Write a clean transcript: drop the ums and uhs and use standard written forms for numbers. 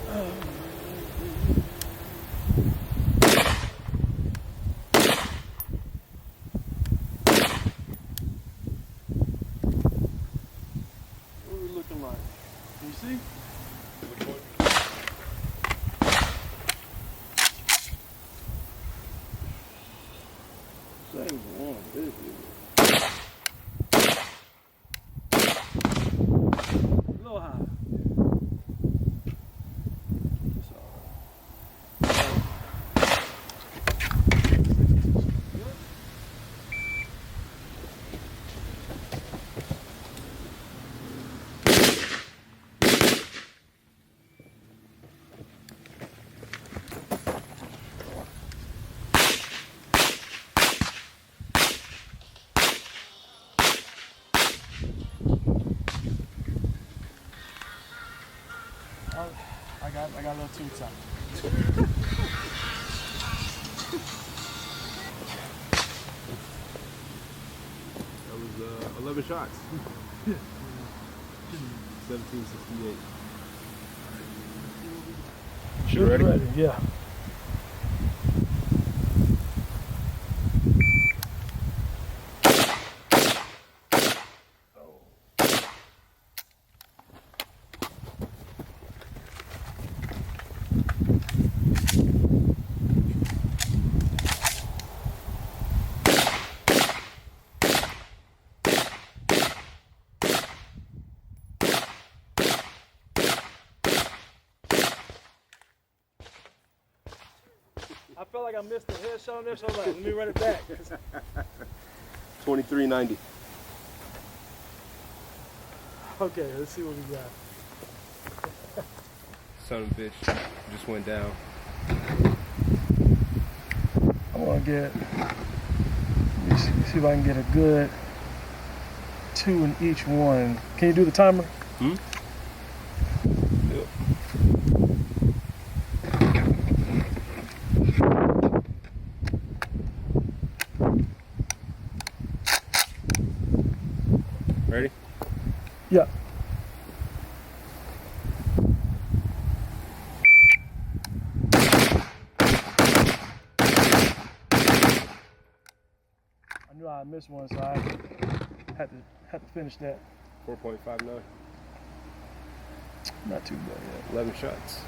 What are we looking like? Can you see? Same one. This is a little high. It's all right. I got a little too tight. That was 11 shots. 1768. You ready? Ready, yeah. I felt like I missed a headshot on there, so I was like, let me run it back. 2390. Okay, let's see what we got. Son of a bitch just went down. I want to get, let me see if I can get a good 2 in each one. Can you do the timer? Hmm? Yep. Ready? Yeah. I knew I missed one, so I had to finish that. 4.59. Not too bad. 11 shots.